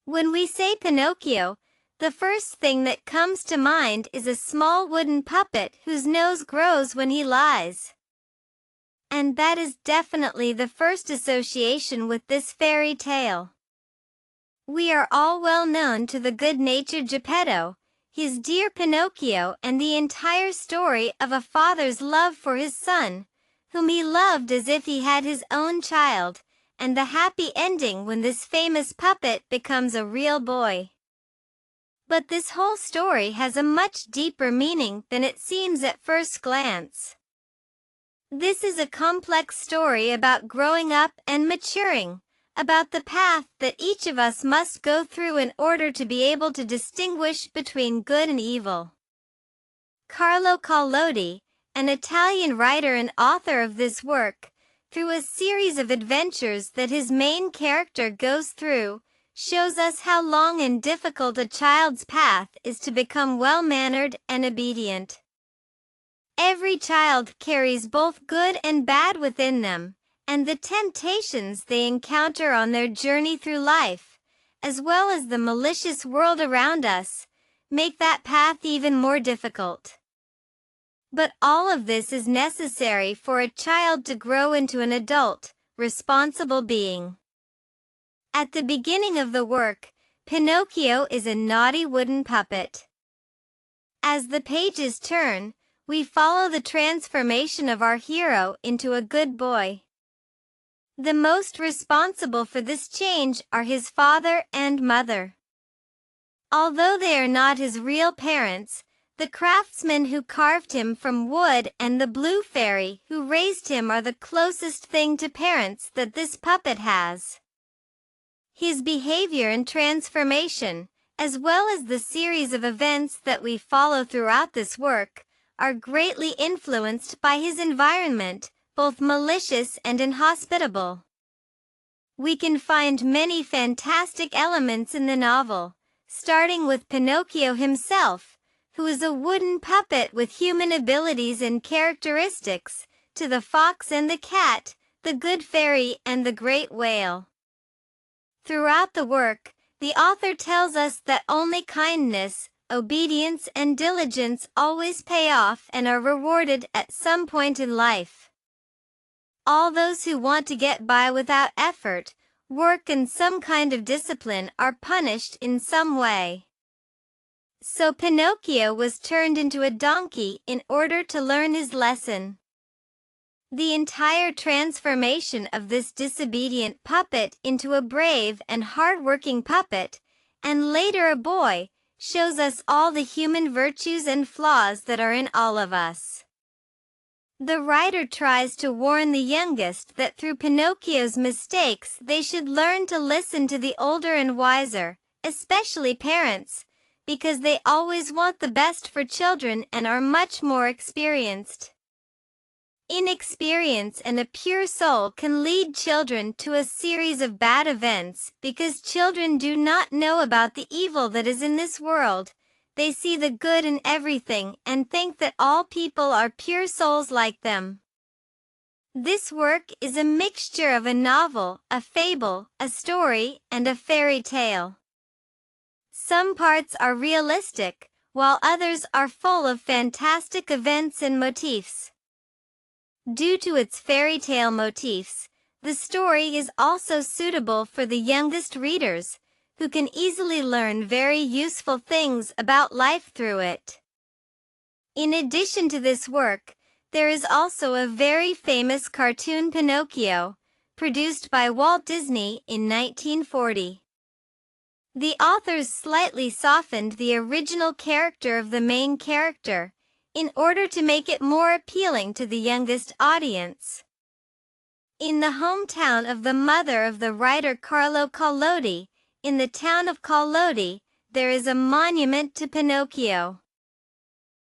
When we say Pinocchio, the first thing that comes to mind is a small wooden puppet whose nose grows when he lies. And that is definitely the first association with this fairy tale. We are all well known to the good-natured Geppetto, his dear Pinocchio, and the entire story of a father's love for his son, whom he loved as if he had his own child, and the happy ending when this famous puppet becomes a real boy. But this whole story has a much deeper meaning than it seems at first glance. This is a complex story about growing up and maturing, about the path that each of us must go through in order to be able to distinguish between good and evil. Carlo Collodi, an Italian writer and author of this work, through a series of adventures that his main character goes through, shows us how long and difficult a child's path is to become well-mannered and obedient. Every child carries both good and bad within them, and the temptations they encounter on their journey through life, as well as the malicious world around us, make that path even more difficult. But all of this is necessary for a child to grow into an adult, responsible being. At the beginning of the work, Pinocchio is a naughty wooden puppet. As the pages turn, we follow the transformation of our hero into a good boy. The most responsible for this change are his father and mother. Although they are not his real parents, the craftsmen who carved him from wood and the blue fairy who raised him are the closest thing to parents that this puppet has. His behavior and transformation, as well as the series of events that we follow throughout this work, are greatly influenced by his environment, both malicious and inhospitable. We can find many fantastic elements in the novel, starting with Pinocchio himself, who is a wooden puppet with human abilities and characteristics, to the fox and the cat, the good fairy and the great whale. Throughout the work, the author tells us that only kindness, obedience and diligence always pay off and are rewarded at some point in life. All those who want to get by without effort, work and some kind of discipline are punished in some way. So Pinocchio was turned into a donkey in order to learn his lesson. The entire transformation of this disobedient puppet into a brave and hard-working puppet, and later a boy, shows us all the human virtues and flaws that are in all of us. The writer tries to warn the youngest that through Pinocchio's mistakes they should learn to listen to the older and wiser, especially parents, because they always want the best for children and are much more experienced. Inexperience and a pure soul can lead children to a series of bad events because children do not know about the evil that is in this world. They see the good in everything and think that all people are pure souls like them. This work is a mixture of a novel, a fable, a story, and a fairy tale. Some parts are realistic, while others are full of fantastic events and motifs. Due to its fairy tale motifs, the story is also suitable for the youngest readers, who can easily learn very useful things about life through it. In addition to this work, there is also a very famous cartoon Pinocchio, produced by Walt Disney in 1940. The authors slightly softened the original character of the main character, in order to make it more appealing to the youngest audience. In the hometown of the mother of the writer Carlo Collodi, in the town of Collodi, there is a monument to Pinocchio.